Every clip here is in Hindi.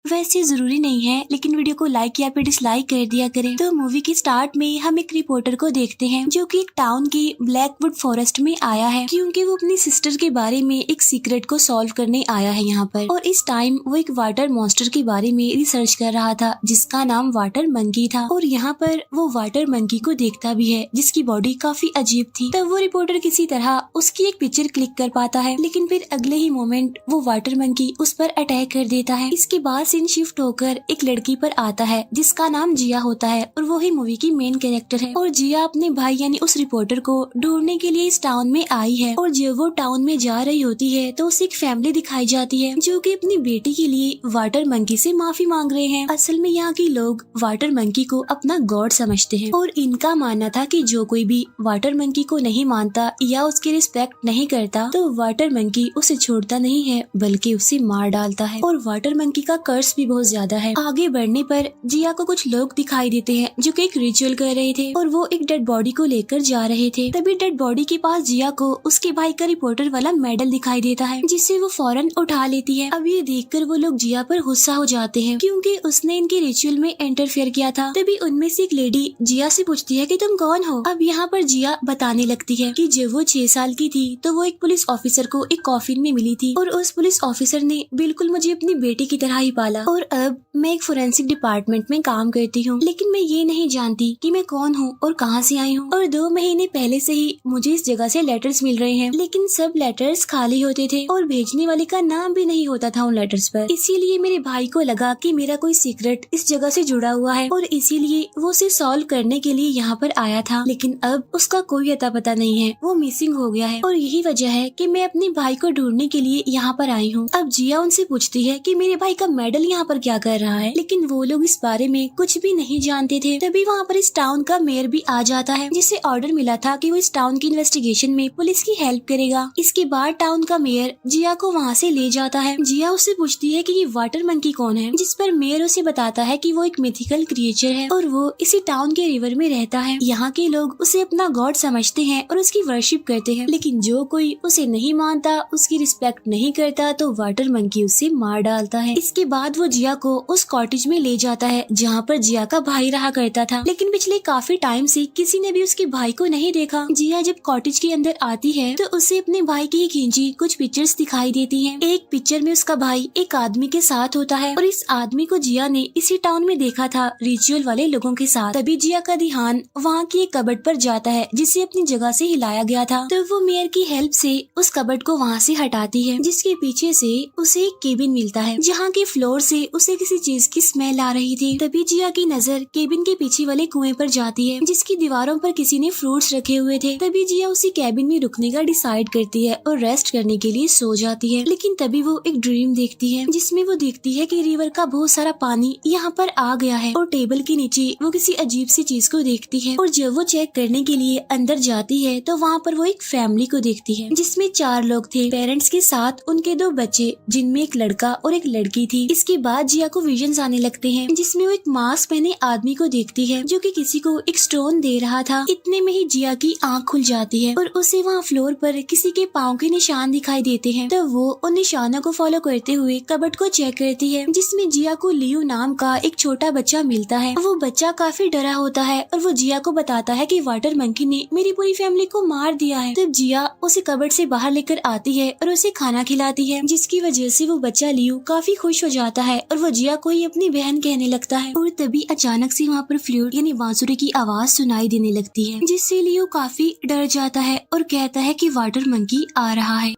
वैसे जरूरी नहीं है, लेकिन वीडियो को लाइक या फिर डिसलाइक कर दिया करें। तो मूवी की स्टार्ट में हम एक रिपोर्टर को देखते हैं जो कि एक टाउन की ब्लैकवुड फॉरेस्ट में आया है, क्योंकि वो अपनी सिस्टर के बारे में एक सीक्रेट को सॉल्व करने आया है यहाँ पर। और इस टाइम वो एक वाटर मॉन्स्टर के बारे में रिसर्च कर रहा था जिसका नाम वाटर मंकी था। और यहाँ पर वो वाटर मंकी को देखता भी है जिसकी बॉडी काफी अजीब थी। तब वो रिपोर्टर किसी तरह उसकी एक पिक्चर क्लिक कर पाता है, लेकिन फिर अगले ही मोमेंट वो वाटर मंकी उस पर अटैक कर देता है। इसके बाद सीन शिफ्ट होकर एक लड़की पर आता है जिसका नाम जिया होता है और वो ही मूवी की मेन कैरेक्टर है। और जिया अपने भाई यानी उस रिपोर्टर को ढूंढने के लिए इस टाउन में आई है। और जब वो टाउन में जा रही होती है तो उसे एक फैमिली दिखाई जाती है जो कि अपनी बेटी के लिए वाटर मंकी से माफी मांग रहे हैं। असल में यहाँ के लोग वाटर मंकी को अपना गॉड समझते हैं और इनका मानना था कि जो कोई भी वाटर मंकी को नहीं मानता या उसकी रिस्पेक्ट नहीं करता तो वाटर मंकी उसे छोड़ता नहीं है बल्कि उसे मार डालता है। और वाटर मंकी का कर्स भी बहुत ज्यादा है। आगे बढ़ने पर जिया को कुछ लोग दिखाई देते हैं जो कि एक रिचुअल कर रहे थे और वो एक डेड बॉडी को लेकर जा रहे थे। तभी डेड बॉडी के पास जिया को उसके भाई का रिपोर्टर वाला मेडल दिखाई देता है जिसे वो फौरन उठा लेती है। अब ये देखकर वो लोग जिया पर गुस्सा हो जाते हैं क्योंकि उसने इनके रिचुअल में इंटरफेयर किया था। तभी उनमें से एक लेडी जिया से पूछती है कि तुम कौन हो। अब यहाँ पर जिया बताने लगती है कि जब वो 6 साल की थी तो वो एक पुलिस ऑफिसर को एक कॉफिन में मिली थी और उस पुलिस ऑफिसर ने बिल्कुल मुझे अपनी बेटी की तरह ही पाला। और अब मैं एक फोरेंसिक डिपार्टमेंट में काम करती हूँ, लेकिन मैं ये नहीं जानती कि मैं कौन हूँ और कहाँ से आई हूँ। और 2 महीने पहले से ही मुझे इस जगह से लेटर्स मिल रहे हैं, लेकिन सब लेटर्स खाली होते थे और भेजने वाले का नाम भी नहीं होता था उन लेटर्स पर। इसीलिए मेरे भाई को लगा कि मेरा कोई सीक्रेट इस जगह से जुड़ा हुआ है और इसीलिए वो उसे सॉल्व करने के लिए यहाँ पर आया था। लेकिन अब उसका कोई अता पता नहीं है, वो मिसिंग हो गया है और यही वजह है कि मैं अपने भाई को ढूंढने के लिए यहाँ पर आई हूँ। अब जिया उनसे पूछती है कि मेरे भाई का मेडल यहाँ पर क्या कर रहा है, लेकिन वो लोग इस बारे में कुछ भी नहीं जानते थे। तभी वहाँ पर इस टाउन का मेयर भी आ जाता है जिसे ऑर्डर मिला था कि वो इस टाउन की इन्वेस्टिगेशन में पुलिस की हेल्प करेगा। इसके बाद टाउन का मेयर जिया को वहाँ से ले जाता है। जिया उससे पूछती है कि ये वाटर मंकी कौन है, जिस पर मेयर उसे बताता है कि वो एक मिथिकल क्रिएचर है और वो इसी टाउन के रिवर में रहता है। यहाँ के लोग उसे अपना गॉड समझते हैं और उसकी वर्शिप करते हैं, लेकिन जो कोई उसे नहीं मानता, उसकी रिस्पेक्ट नहीं करता तो वाटर मंकी उसे मार डालता है। इसके बाद वो जिया को उस कॉटेज में ले जाता है जहाँ पर जिया का भाई रहा करता था, लेकिन पिछले काफी टाइम से किसी ने भी उसके भाई को नहीं देखा। जिया जब कॉटेज के अंदर आती है तो उसे अपने भाई की खींची कुछ पिक्चर्स दिखाई देती हैं। एक पिक्चर में उसका भाई एक आदमी के साथ होता है और इस आदमी को जिया ने इसी टाउन में देखा था रिचुअल वाले लोगों के साथ। तभी जिया का ध्यान वहाँ की एक कबर्ड पर जाता है जिसे अपनी जगह से हिलाया गया था। तो वो मेयर की हेल्प से उस कबर्ड को वहाँ से हटाती है, जिसके पीछे से उसे एक केबिन मिलता है जहाँ के फ्लोर से उसे किसी चीज की स्मेल आ रही थी। तभी जिया की नजर केबिन के पीछे वाले कुएं पर जाती है जिसकी दीवारों पर किसी ने फ्रूट्स रखे हुए थे। तभी जिया उसी केबिन में रुकने का डिसाइड करती है और रेस्ट करने के लिए सो जाती है। लेकिन तभी वो एक ड्रीम देखती है जिसमें वो देखती है कि रिवर का बहुत सारा पानी यहाँ पर आ गया है और टेबल के नीचे वो किसी अजीब सी चीज को देखती है। और जब वो चेक करने के लिए अंदर जाती है तो वहाँ पर वो एक फैमिली को देखती है जिसमें 4 लोग थे, पेरेंट्स के साथ उनके 2 बच्चे जिनमें एक लड़का और एक लड़की थी। इसके बाद जिया को विजन्स आने लगते हैं जिसमें वो एक मास्क पहने आदमी को देखती है जो कि किसी को एक स्टोन दे रहा था। इतने में ही जिया की आंख खुल जाती है और उसे वहाँ फ्लोर पर किसी के पाँव के निशान दिखाई देते हैं। तो वो उन निशानों को फॉलो करते हुए कबर्ड को चेक करती है जिसमें जिया को लियो नाम का एक छोटा बच्चा मिलता है। वो बच्चा काफी डरा होता है और वो जिया को बताता है कि वाटर मंकी ने मेरी पूरी फैमिली को मार दिया है। तब जिया उसे कबर्ड से बाहर लेकर आती है और उसे खाना खिलाती है, जिसकी वजह से वो बच्चा लियो काफी खुश हो जाता है और वो जिया को ही अपनी बहन कहने लगता है। और तभी अचानक से वहाँ पर फ्लूट यानी बांसुरी की आवाज सुनाई देने लगती है जिससे लियो काफी डर जाता है और कहता है कि वाटर मंकी आ रहा है।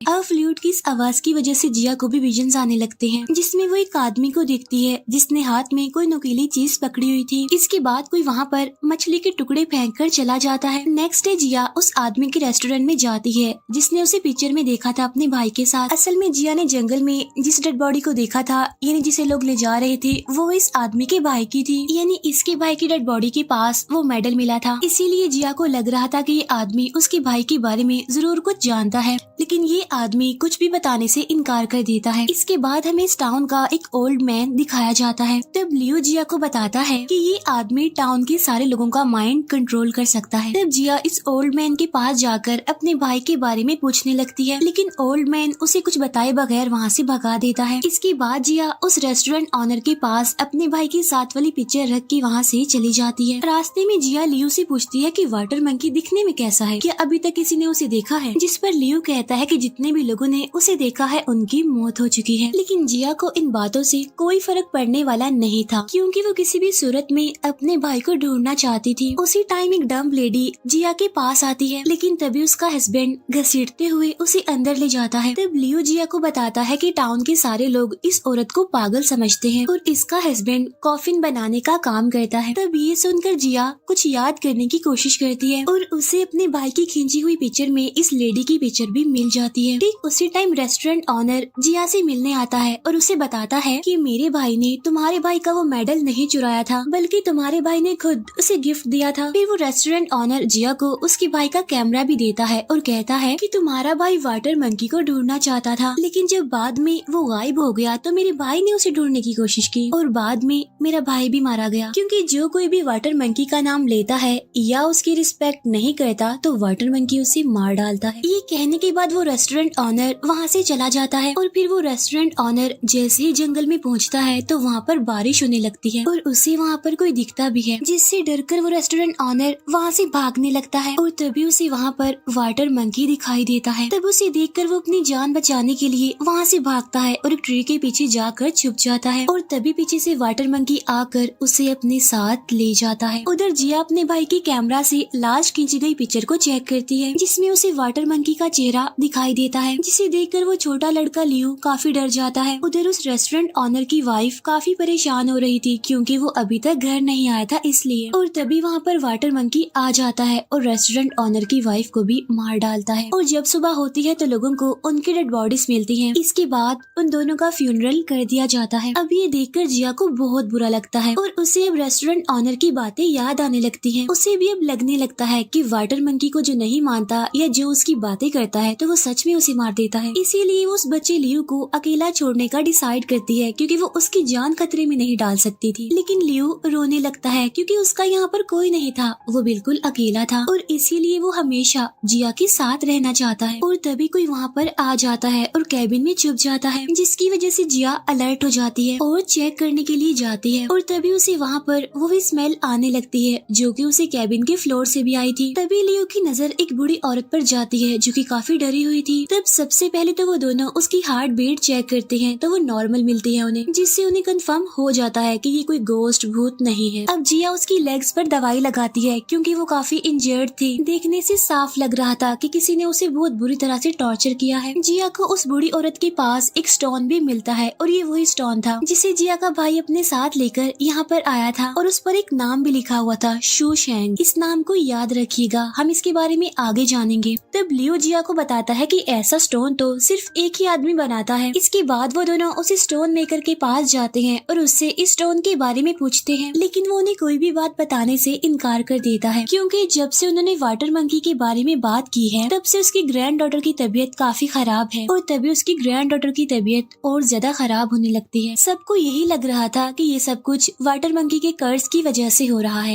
अब फ्लूट की इस आवाज की वजह से जिया को भी विजन्स आने लगते हैं जिसमें वो एक आदमी को देखती है जिसने हाथ में कोई नुकीली चीज पकड़ी हुई थी। इसके बाद कोई वहाँ पर मछली के टुकड़े फेंक कर चला जाता है। नेक्स्ट डे जिया उस आदमी के रेस्टोरेंट में जाती है जिसने उसे पिक्चर में देखा था अपने भाई के साथ। असल में जिया ने जंगल में जिस डेड बॉडी को देखा था यानी जिसे लोग ले जा रहे थे वो इस आदमी के भाई की थी, यानी इसके भाई की डेड बॉडी के पास वो मेडल मिला था। इसीलिए जिया को लग रहा था कि ये आदमी उसके भाई के बारे में जरूर कुछ जानता है, लेकिन ये आदमी कुछ भी बताने से इनकार कर देता है। इसके बाद हमें इस टाउन का एक ओल्ड मैन दिखाया जाता है। तब लियो जिया को बताता है कि ये आदमी टाउन के सारे लोगों का माइंड कंट्रोल कर सकता है। तब जिया इस ओल्ड मैन के पास जाकर अपने भाई के बारे में पूछने लगती है, लेकिन ओल्ड मैन उसे कुछ बताए बगैर वहाँ से भगा देता है। इसके बाद जिया उस रेस्टोरेंट ऑनर के पास अपने भाई की साथ वाली पिक्चर रख के वहाँ से चली जाती है। रास्ते में जिया लियो से पूछती है कि वाटर मंकी दिखने में कैसा है, क्या अभी तक किसी ने उसे देखा है? जिस पर लियो कहता है कि जितने भी लोगों ने उसे देखा है उनकी मौत हो चुकी है। लेकिन जिया को इन बातों से कोई फर्क पड़ने वाला नहीं था, क्योंकि वो किसी भी सूरत में अपने भाई को ढूंढना चाहती थी। उसी टाइम एक डम्ब लेडी जिया के पास आती है, लेकिन तभी उसका हस्बैंड घसीटते हुए उसे अंदर ले जाता है। तब लियो जिया को बताता है कि टाउन के सारे लोग इस औरत को पागल समझते हैं और इसका हस्बैंड कॉफिन बनाने का काम करता है। तब ये सुनकर जिया कुछ याद करने की कोशिश करती है और उसे अपने भाई की खींची हुई पिक्चर में इस लेडी की पिक्चर भी मिल जाती है। ठीक उसी टाइम रेस्टोरेंट ऑनर जिया से मिलने आता है और उसे बताता है कि मेरे भाई ने तुम्हारे भाई का वो मेडल नहीं चुराया था, बल्कि तुम्हारे भाई ने खुद उसे गिफ्ट दिया था। फिर वो रेस्टोरेंट ऑनर जिया को उसके भाई का कैमरा भी देता है और कहता है कि तुम्हारा भाई वाटर मंकी को ढूंढना चाहता था, लेकिन जब बाद में वो गायब हो गया तो मेरे भाई ने उसे ढूंढने की कोशिश की और बाद में मेरा भाई भी मारा गया। क्योंकि जो कोई भी वाटर मंकी का नाम लेता है या उसकी रिस्पेक्ट नहीं करता तो वाटर मंकी उसे मार डालता है। ये कहने के बाद वो रेस्टोरेंट ऑनर वहाँ से चला जाता है और फिर वो रेस्टोरेंट ऑनर जैसे ही जंगल में पहुँचता है तो वहाँ पर बारिश होने लगती है और उसे वहाँ पर कोई दिखता भी है, जिससे डरकर वो रेस्टोरेंट ऑनर वहाँ से भागने लगता है और तभी उसे वहाँ पर वाटर मंकी दिखाई देता है। तब उसे देखकर वो अपनी जान बचाने के लिए वहाँ से भागता है और एक ट्री के पीछे जाकर छुप जाता है और तभी पीछे से वाटर मंकी आकर उसे अपने साथ ले जाता है। उधर जिया अपने भाई के कैमरा से लास्ट खींची गई पिक्चर को चेक करती है, जिसमें उसे वाटर मंकी का चेहरा दिखाई देता है, जिसे देखकर वो छोटा लड़का लियो काफी डर जाता है। उधर उस रेस्टोरेंट ऑनर की वाइफ काफी परेशान हो रही थी, क्योंकि वो अभी तक घर नहीं आया था इसलिए। और तभी वहाँ पर वाटर मंकी आ जाता है और रेस्टोरेंट ऑनर की वाइफ को भी मार डालता है। और जब सुबह होती है तो लोगों को उनकी डेड बॉडीज मिलती हैं। इसके बाद उन दोनों का फ्यूनरल कर दिया जाता है। अब ये देखकर जिया को बहुत बुरा लगता है और उसे अब रेस्टोरेंट ऑनर की बातें याद आने लगती हैं। उसे भी अब लगने लगता है कि वाटर मंकी को जो नहीं मानता या जो उसकी बातें करता है तो वो सच में उसे मार देता है। इसीलिए वो उस बच्चे लियो को अकेला छोड़ने का डिसाइड करती है, क्योंकि वो उसकी जान खतरे में नहीं डाल सकती थी। लेकिन लियो रोने लगता है क्योंकि उसका यहाँ पर कोई नहीं था, वो बिल्कुल अकेला था और इसीलिए वो हमेशा जिया के साथ रहना चाहता है। और तभी कोई वहाँ पर आ जाता है और कैबिन में छुप जाता है, जिसकी वजह से जिया अलर्ट हो जाती है और चेक करने के लिए जाती है। और तभी उसे वहाँ पर वो स्मेल आने लगती है जो कि उसे कैबिन के फ्लोर से भी आई थी। तभी लियो की नजर एक बूढ़ी औरत पर जाती है जो कि काफी डरी हुई थी। तब सबसे पहले तो वो दोनों उसकी हार्ट बीट चेक करते हैं तो वो नॉर्मल मिलती है उन्हें, जिससे उन्हें कंफर्म हो जाता है कि ये कोई गोस्ट भूत नहीं है। अब जिया उसकी लेग्स पर दवाई लगाती है क्योंकि वो काफी इंजर्ड थी। देखने से साफ लग रहा था कि किसी ने उसे बहुत बुरी तरह से टॉर्चर किया है। जिया को उस बूढ़ी औरत के पास एक स्टोन भी मिलता है और ये वही स्टोन था जिसे जिया का भाई अपने साथ लेकर यहाँ पर आया था और उस पर एक नाम भी लिखा हुआ था, शू शेंग। इस नाम को याद रखिएगा, हम इसके बारे में आगे जानेंगे। तब लियो जिया को बताता है कि ऐसा स्टोन तो सिर्फ एक ही आदमी बनाता है। इसके बाद वो दोनों उस स्टोन मेकर के पास जाते हैं और उससे इस स्टोन के बारे में पूछते हैं, लेकिन वो उन्हें कोई भी बात बताने से इनकार कर देता है, क्योंकि जब से उन्होंने वाटर मंकी के बारे में बात की है तब से उसकी ग्रैंड डॉटर की तबीयत काफी खराब है और तभी उसकी ग्रैंड डॉटर की तबीयत और ज्यादा खराब होने लगती है। सबको यही लग रहा था कि ये सब कुछ वाटर मंकी के कर्ज की वजह से हो रहा है।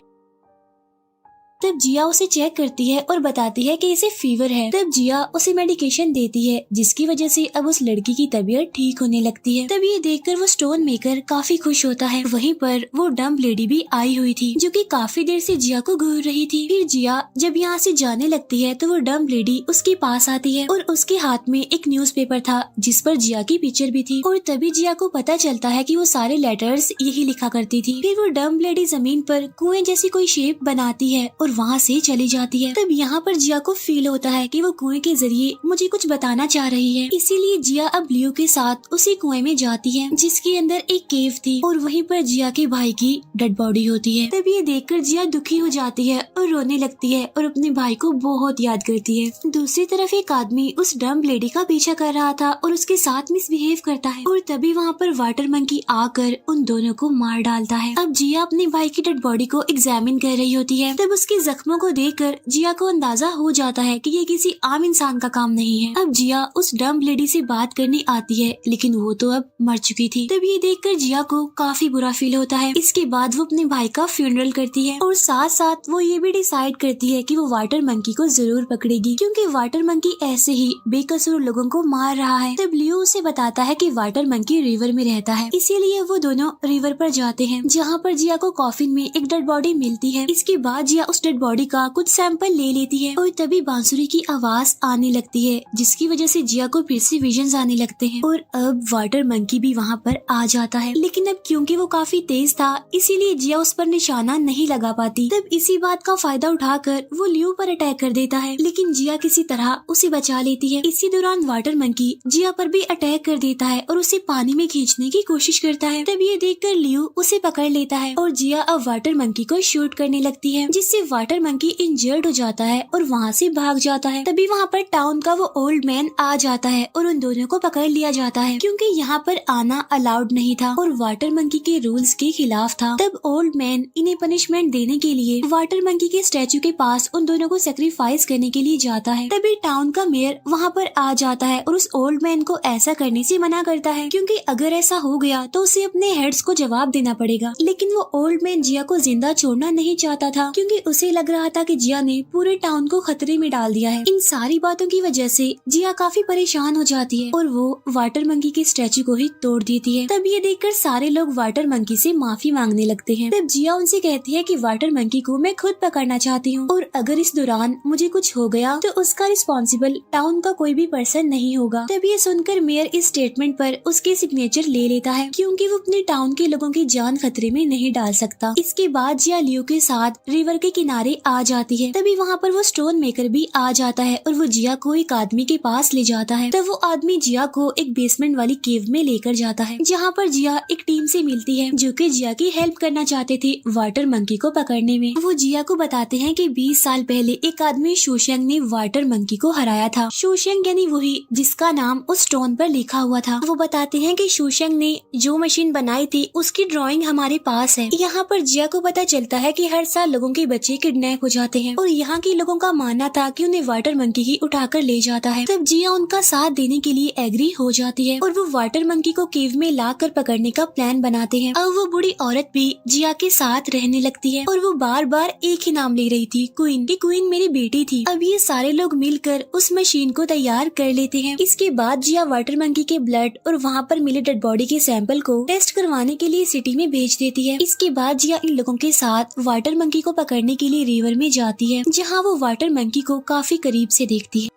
तब जिया उसे चेक करती है और बताती है कि इसे फीवर है। तब जिया उसे मेडिकेशन देती है, जिसकी वजह से अब उस लड़की की तबीयत ठीक होने लगती है। तब ये देखकर वो स्टोन मेकर काफी खुश होता है। वहीं पर वो डम्ब लेडी भी आई हुई थी जो कि काफी देर से जिया को घूर रही थी। फिर जिया जब यहाँ से जाने लगती है तो वो डम्ब लेडी उसके पास आती है और उसके हाथ में एक न्यूज़पेपर था जिस पर जिया की पिक्चर भी थी। और तभी जिया को पता चलता है कि वो सारे लेटर्स यही लिखा करती थी। फिर वो डम्ब लेडी जमीन पर कुएं जैसी कोई शेप बनाती है और वहाँ से चली जाती है। तब यहाँ पर जिया को फील होता है कि वो कुएं के जरिए मुझे कुछ बताना चाह रही है। इसीलिए जिया अब लियो के साथ उसी कुएं में जाती है जिसके अंदर एक केव थी और वहीं पर जिया के भाई की डेड बॉडी होती है। तब ये देखकर जिया दुखी हो जाती है और रोने लगती है और अपने भाई को बहुत याद करती है। दूसरी तरफ एक आदमी उस डम्ब लेडी का पीछा कर रहा था और उसके साथ मिसबिहेव करता है और तभी वहाँ पर वाटर मंकी आकर उन दोनों को मार डालता है। अब जिया अपने भाई की डेड बॉडी को एग्जामिन कर रही होती है। तब उसकी जख्मों को देखकर जिया को अंदाजा हो जाता है कि ये किसी आम इंसान का काम नहीं है। अब जिया उस डम्ब लेडी से बात करने आती है, लेकिन वो तो अब मर चुकी थी। तब ये देखकर जिया को काफी बुरा फील होता है। इसके बाद वो अपने भाई का फ्यूनरल करती है और साथ साथ वो ये भी डिसाइड करती है कि वो वाटर मंकी को जरूर पकड़ेगी, क्योंकि वाटर मंकी ऐसे ही बेकसूर लोगों को मार रहा है। तब लियो उसे बताता है कि वाटर मंकी रिवर में रहता है, इसीलिए वो दोनों रिवर पर जाते हैं, जहाँ पर जिया को कॉफिन में एक डेड बॉडी मिलती है। इसके बाद जिया उस डेड बॉडी का कुछ सैंपल ले लेती है और तभी बांसुरी की आवाज आने लगती है, जिसकी वजह से जिया को फिर से विजन्स आने लगते हैं। और अब वाटर मंकी भी वहाँ पर आ जाता है, लेकिन अब क्योंकि वो काफी तेज था इसीलिए जिया उस पर निशाना नहीं लगा पाती। तब इसी बात का फायदा उठाकर वो लियो पर अटैक कर देता है, लेकिन जिया किसी तरह उसे बचा लेती है। इसी दौरान वाटर मंकी जिया पर भी अटैक कर देता है और उसे पानी में खींचने की कोशिश करता है। तब ये देखकर लियो उसे पकड़ लेता है और जिया अब वाटर मंकी को शूट करने लगती है, जिससे वाटर मंकी इंजर्ड हो जाता है और वहाँ से भाग जाता है। तभी वहाँ पर टाउन का वो ओल्ड मैन आ जाता है और उन दोनों को पकड़ लिया जाता है, क्योंकि यहाँ पर आना अलाउड नहीं था और वाटर मंकी के रूल्स के खिलाफ था। तब ओल्ड मैन इन्हें पनिशमेंट देने के लिए वाटर मंकी के स्टैचू के पास उन दोनों को सेक्रीफाइस करने के लिए जाता है। तभी टाउन का मेयर वहाँ पर आ जाता है और उस ओल्ड मैन को ऐसा करने से मना करता है, क्योंकि अगर ऐसा हो गया तो उसे अपने हेड्स को जवाब देना पड़ेगा। लेकिन वो ओल्ड मैन जिया को जिंदा छोड़ना नहीं चाहता था, क्योंकि उसे लग रहा था कि जिया ने पूरे टाउन को खतरे में डाल दिया है। इन सारी बातों की वजह से जिया काफी परेशान हो जाती है और वो वाटर मंकी के स्टैचू को ही तोड़ देती है। तब ये देखकर सारे लोग वाटर मंकी से माफी मांगने लगते हैं। तब जिया उनसे कहती है कि वाटर मंकी को मैं खुद पकड़ना चाहती हूँ और अगर इस दौरान मुझे कुछ हो गया तो उसका रिस्पॉन्सिबल टाउन का कोई भी पर्सन नहीं होगा। तब ये सुनकर मेयर इस स्टेटमेंट पर उसके सिग्नेचर ले लेता है, क्योंकि वो अपने टाउन के लोगों की जान खतरे में नहीं डाल सकता। इसके बाद जिया लियो के साथ रिवर के किनारे आ जाती है। तभी वहाँ पर वो स्टोन मेकर भी आ जाता है और वो जिया को एक आदमी के पास ले जाता है। तब वो आदमी जिया को एक बेसमेंट वाली केव में लेकर जाता है, जहाँ पर जिया एक टीम से मिलती है जो कि जिया की हेल्प करना चाहते थे वाटर मंकी को पकड़ने में। वो जिया को बताते हैं कि 20 साल पहले एक आदमी शोशेंग ने वाटर मंकी को हराया था। शोशेंग यानी वही जिसका नाम उस स्टोन पर लिखा हुआ था। वो बताते हैं कि शोशेंग ने जो मशीन बनाई थी उसकी ड्राइंग हमारे पास है। यहाँ पर जिया को पता चलता है कि हर साल लोगों के बच्चे किडनैप हो जाते हैं और यहाँ के लोगों का मानना था कि उन्हें वाटर मंकी ही उठाकर ले जाता है। तब जिया उनका साथ देने के लिए एग्री हो जाती है और वो वाटर मंकी को केव में लाकर पकड़ने का प्लान बनाते हैं। अब वो बूढ़ी औरत भी जिया के साथ रहने लगती है और वो बार बार एक ही नाम ले रही थी, क्वीन की। क्वीन मेरी बेटी थी। अब ये सारे लोग मिलकर उस मशीन को तैयार कर लेते हैं। इसके बाद जिया वाटर मंकी के ब्लड और वहाँ पर मिले डेड बॉडी के सैंपल को टेस्ट करवाने के लिए सिटी में भेज देती है। इसके बाद जिया इन लोगों के साथ वाटर मंकी को पकड़ने के लिए रिवर में जाती है, जहाँ वो वाटर मंकी को काफी करीब से देखती है।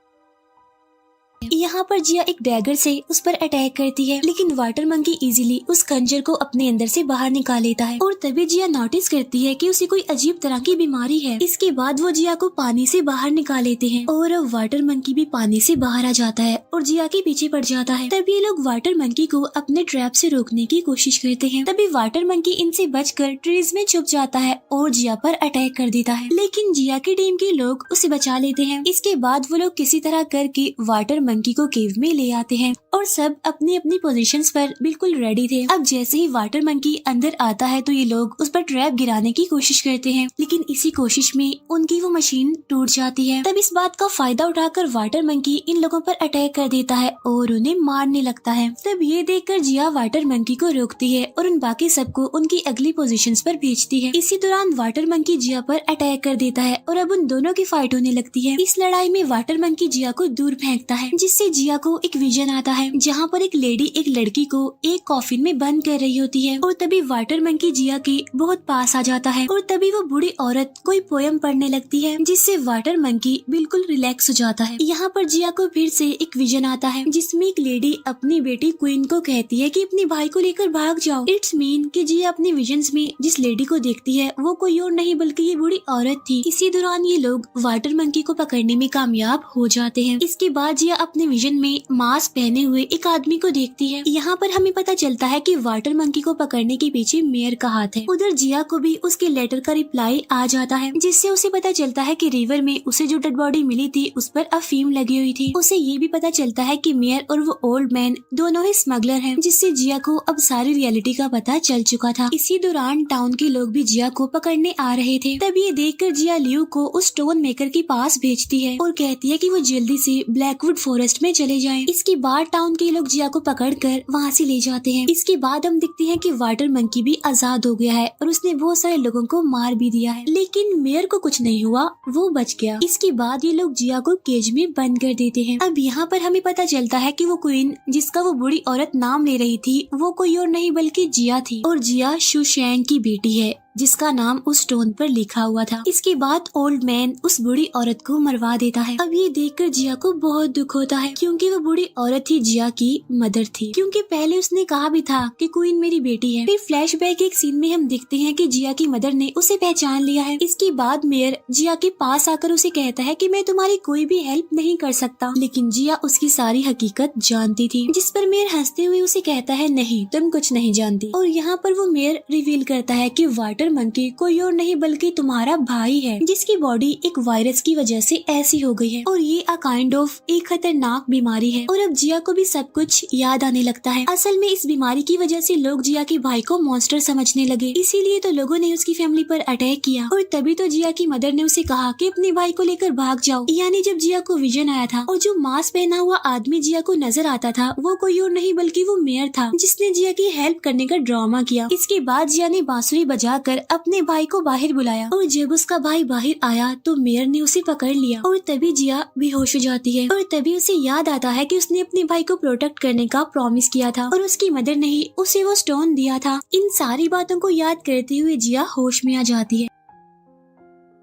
यहाँ पर जिया एक डैगर से उस पर अटैक करती है, लेकिन वाटर मंकी इजीली उस खंजर को अपने अंदर से बाहर निकाल लेता है और तभी जिया नोटिस करती है कि उसे कोई अजीब तरह की बीमारी है। इसके बाद वो जिया को पानी से बाहर निकाल लेते हैं और वाटर मंकी भी पानी से बाहर आ जाता है और जिया के पीछे पड़ जाता है। तभी ये लोग वाटर मंकी को अपने ट्रैप से रोकने की कोशिश करते हैं। तभी वाटर मंकी इनसे बचकर ट्रीज में छुप जाता है और जिया पर अटैक कर देता है, लेकिन जिया की टीम के लोग उसे बचा लेते हैं। इसके बाद वो लोग किसी तरह करके वाटर मंकी को केव में ले आते हैं और सब अपनी अपनी पोजीशंस पर बिल्कुल रेडी थे। अब जैसे ही वाटर मंकी अंदर आता है तो ये लोग उस पर ट्रैप गिराने की कोशिश करते हैं, लेकिन इसी कोशिश में उनकी वो मशीन टूट जाती है। तब इस बात का फायदा उठाकर वाटर मंकी इन लोगों पर अटैक कर देता है और उन्हें मारने लगता है। तब ये देखकर जिया वाटर मंकी को रोकती है और उन बाकी सबको उनकी अगली पोजीशंस पर भेजती है। इसी दौरान वाटर मंकी जिया पर अटैक कर देता है और अब उन दोनों की फाइट होने लगती है। इस लड़ाई में वाटर मंकी जिया को दूर फेंकता है, जिससे जिया को एक विजन आता है जहाँ पर एक लेडी एक लड़की को एक कॉफिन में बंद कर रही होती है और तभी वाटर मंकी जिया के बहुत पास आ जाता है और तभी वो बूढ़ी औरत कोई पोयम पढ़ने लगती है, जिससे वाटर मंकी बिल्कुल रिलैक्स हो जाता है। यहाँ पर जिया को फिर से एक विजन आता है जिसमें एक लेडी अपनी बेटी क्वीन को कहती है कि अपने भाई को लेकर भाग जाओ। इट्स मीन कि जिया अपने विजन्स में जिस लेडी को देखती है वो कोई और नहीं बल्कि ये बूढ़ी औरत थी। इसी दौरान ये लोग वाटर मंकी को पकड़ने में कामयाब हो जाते हैं। इसके बाद जिया अपने विजन में मास्क पहने हुए हुए एक आदमी को देखती है। यहाँ पर हमें पता चलता है कि वाटर मंकी को पकड़ने के पीछे मेयर का हाथ है। उधर जिया को भी उसके लेटर का रिप्लाई आ जाता है, जिससे उसे पता चलता है कि रिवर में उसे जो डेड बॉडी मिली थी उस पर अफीम लगी हुई थी। उसे ये भी पता चलता है कि मेयर और वो ओल्ड मैन दोनों ही स्मगलर हैं, जिससे जिया को अब सारी रियलिटी का पता चल चुका था। इसी दौरान टाउन के लोग भी जिया को पकड़ने आ रहे थे। तब ये देखकर जिया लियू को उस स्टोन मेकर के पास भेजती है और कहती है कि वो जल्दी से ब्लैकवुड फॉरेस्ट में चले जाएं। इसके बाद टाउन के लोग जिया को पकड़कर वहाँ से ले जाते हैं। इसके बाद हम देखते हैं कि वाटर मंकी भी आजाद हो गया है और उसने बहुत सारे लोगों को मार भी दिया है, लेकिन मेयर को कुछ नहीं हुआ, वो बच गया। इसके बाद ये लोग जिया को केज में बंद कर देते हैं। अब यहाँ पर हमें पता चलता है कि वो क्वीन जिसका वो बुरी औरत नाम ले रही थी वो कोई और नहीं बल्कि जिया थी, और जिया शुशैंग की बेटी है जिसका नाम उस स्टोन पर लिखा हुआ था। इसके बाद ओल्ड मैन उस बुरी औरत को मरवा देता है। अब ये देखकर जिया को बहुत दुख होता है, क्योंकि वो बुरी औरत ही जिया की मदर थी, क्योंकि पहले उसने कहा भी था कि क्वीन मेरी बेटी है। फिर फ्लैशबैक एक सीन में हम देखते हैं कि जिया की मदर ने उसे पहचान लिया है। इसके बाद मेयर जिया के पास आकर उसे कहता है कि मैं तुम्हारी कोई भी हेल्प नहीं कर सकता, लेकिन जिया उसकी सारी हकीकत जानती थी, जिस पर मेयर हंसते हुए उसे कहता है नहीं, तुम कुछ नहीं जानती। और यहाँ पर वो मेयर रिवील करता है कि वाटर मंकी कोई और नहीं बल्कि तुम्हारा भाई है, जिसकी बॉडी एक वायरस की वजह से ऐसी हो गई है, और ये अ काइंड ऑफ एक खतरनाक बीमारी है। और अब जिया को भी सब कुछ याद आने लगता है। असल में इस बीमारी की वजह से लोग जिया के भाई को मॉन्स्टर समझने लगे, इसीलिए तो लोगों ने उसकी फैमिली पर अटैक किया, और तभी तो जिया की मदर ने उसे कहा कि अपने भाई को लेकर भाग जाओ। यानी जब जिया को विजन आया था और जो मास्क पहना हुआ आदमी जिया को नजर आता था वो कोई और नहीं बल्कि वो मेयर था, जिसने जिया की हेल्प करने का ड्रामा किया। इसके बाद जिया ने बांसुरी बजाकर अपने भाई को बाहर बुलाया, और जब उसका भाई बाहर आया तो मेयर ने उसे पकड़ लिया, और तभी जिया बेहोश हो जाती है। और तभी उसे याद आता है कि उसने अपने भाई को प्रोटेक्ट करने का प्रॉमिस किया था और उसकी मदर ने ही उसे वो स्टोन दिया था। इन सारी बातों को याद करते हुए जिया होश में आ जाती है।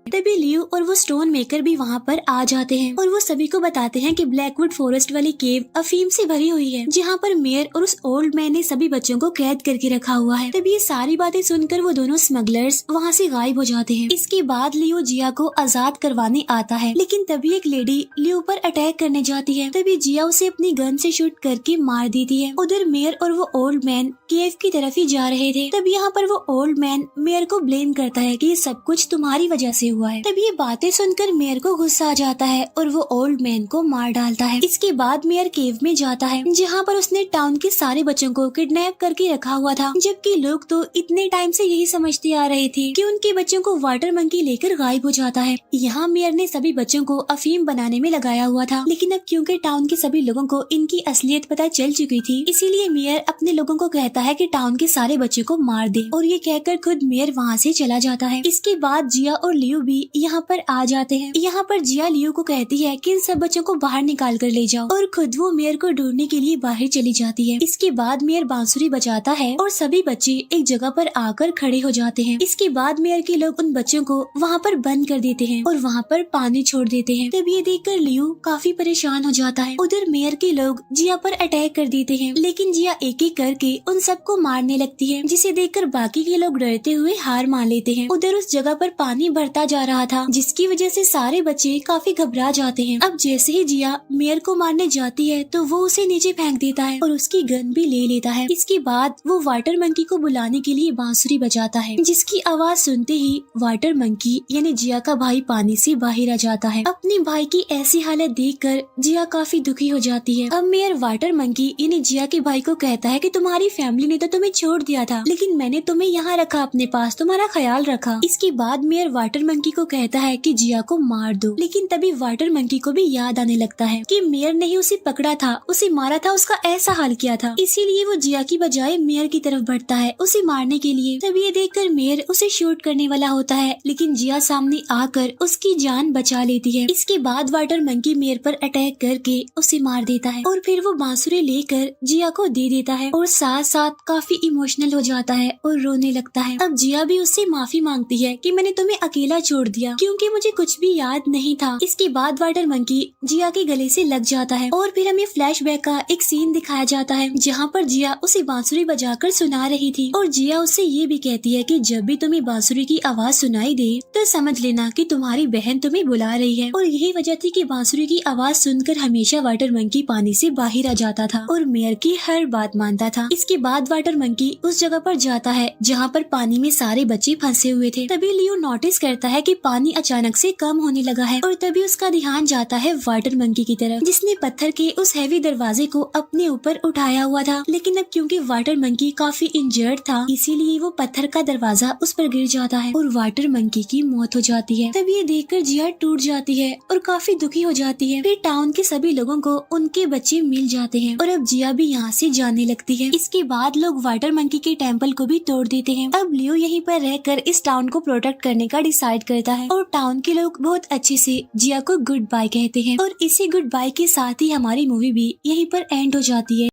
तभी लियू और वो स्टोन मेकर भी वहाँ पर आ जाते हैं और वो सभी को बताते हैं कि ब्लैकवुड फॉरेस्ट वाली केव अफीम से भरी हुई है, जहाँ पर मेयर और उस ओल्ड मैन ने सभी बच्चों को कैद करके रखा हुआ है। तभी ये सारी बातें सुनकर वो दोनों स्मगलर्स वहाँ से गायब हो जाते हैं। इसके बाद लियू जिया को आजाद करवाने आता है, लेकिन तभी एक लेडी लियू पर अटैक करने जाती है। तभी जिया उसे अपनी गन से शूट करके मार देती है। उधर मेयर और वो ओल्ड मैन केव की तरफ ही जा रहे थे। तब यहाँ पर वो ओल्ड मैन मेयर को ब्लेम करता है कि ये सब कुछ तुम्हारी वजह से हुआ है। तब ये बातें सुनकर मेयर को गुस्सा आ जाता है और वो ओल्ड मैन को मार डालता है। इसके बाद मेयर केव में जाता है, जहाँ पर उसने टाउन के सारे बच्चों को किडनैप करके रखा हुआ था, जबकि लोग तो इतने टाइम से यही समझते आ रहे थे कि उनके बच्चों को वाटर मंकी लेकर गायब हो जाता है। यहाँ मेयर ने सभी बच्चों को अफीम बनाने में लगाया हुआ था, लेकिन अब क्योंकि टाउन के सभी लोगों को इनकी असलियत पता चल चुकी थी, इसीलिए मेयर अपने लोगों को कहता है कि टाउन के सारे बच्चों को मार दे, और ये कहकर खुद मेयर वहाँ से चला जाता है। इसके बाद जिया और लियू भी यहाँ पर आ जाते हैं। यहाँ पर जिया लियू को कहती है कि इन सब बच्चों को बाहर निकाल कर ले जाओ, और खुद वो मेयर को ढूंढने के लिए बाहर चली जाती है। इसके बाद मेयर बांसुरी बजाता है और सभी बच्चे एक जगह पर आकर खड़े हो जाते हैं। इसके बाद मेयर के लोग उन बच्चों को वहाँ पर बंद कर देते हैं और वहाँ पर पानी छोड़ देते हैं। तब ये देखकर लियू काफी परेशान हो जाता है। उधर मेयर के लोग जिया पर अटैक कर देते हैं, लेकिन जिया एक एक करके उन सबको मारने लगती है, जिसे देखकर बाकी के लोग डरते हुए हार मान लेते हैं। उधर उस जगह पर पानी बढ़ता जा रहा था, जिसकी वजह से सारे बच्चे काफी घबरा जाते हैं। अब जैसे ही जिया मेयर को मारने जाती है तो वो उसे नीचे फेंक देता है और उसकी गन भी ले लेता है। इसके बाद वो वाटर मंकी को बुलाने के लिए बांसुरी बजाता है, जिसकी आवाज सुनते ही वाटर मंकी यानी जिया का भाई पानी से बाहर आ जाता है। अपने भाई की ऐसी हालत देखकर जिया काफी दुखी हो जाती है। अब मेयर वाटर मंकी यानी जिया के भाई को कहता है कि तुम्हारी फैमिली ने तो तुम्हें छोड़ दिया था, लेकिन मैंने तुम्हें यहाँ रखा, अपने पास तुम्हारा ख्याल रखा। इसके बाद मेयर वाटर मंकी को कहता है कि जिया को मार दो, लेकिन तभी वाटर मंकी को भी याद आने लगता है कि मेयर ने ही उसे पकड़ा था, उसे मारा था, उसका ऐसा हाल किया था, इसीलिए वो जिया की बजाय मेयर की तरफ बढ़ता है उसे मारने के लिए। तभी ये देखकर मेयर उसे शूट करने वाला होता है, लेकिन जिया सामने आकर उसकी जान बचा लेती है। इसके बाद वाटर मंकी मेयर पर अटैक करके उसे मार देता है और फिर वो बांसुरी लेकर जिया को दे देता है और साथ साथ काफी इमोशनल हो जाता है और रोने लगता है। अब जिया भी उससे माफी मांगती है कि मैंने तुम्हें अकेला छोड़ दिया क्योंकि मुझे कुछ भी याद नहीं था। इसके बाद वाटर मंकी जिया के गले से लग जाता है और फिर हमें फ्लैशबैक का एक सीन दिखाया जाता है जहाँ पर जिया उसे बांसुरी बजाकर सुना रही थी और जिया उससे ये भी कहती है कि जब भी तुम्हें बांसुरी की आवाज सुनाई दे तो समझ लेना कि तुम्हारी बहन तुम्हें बुला रही है। और यही वजह थी कि बांसुरी की आवाज सुनकर हमेशा वाटर मंकी पानी से बाहर आ जाता था और मेयर की हर बात मानता था। इसके बाद वाटर मंकी उस जगह पर जाता है जहाँ पर पानी में सारे बच्चे फंसे हुए थे। तभी लियो नोटिस करता है कि पानी अचानक से कम होने लगा है और तभी उसका ध्यान जाता है वाटर मंकी की तरफ जिसने पत्थर के उस हैवी दरवाजे को अपने ऊपर उठाया हुआ था। लेकिन अब क्योंकि वाटर मंकी काफी इंजर्ड था इसीलिए वो पत्थर का दरवाजा उस पर गिर जाता है और वाटर मंकी की मौत हो जाती है। तब ये देखकर जिया टूट जाती है और काफी दुखी हो जाती है। फिर टाउन के सभी लोगों को उनके बच्चे मिल जाते हैं और अब जिया भी यहाँ से जाने लगती है। इसके बाद लोग वाटर मंकी के टेम्पल को भी तोड़ देते हैं। अब लियो यहीं पर रहकर इस टाउन को प्रोटेक्ट करने का डिसाइड करता है और टाउन के लोग बहुत अच्छे से जिया को गुड बाय कहते हैं और इसी गुड बाय के साथ ही हमारी मूवी भी यहीं पर एंड हो जाती है।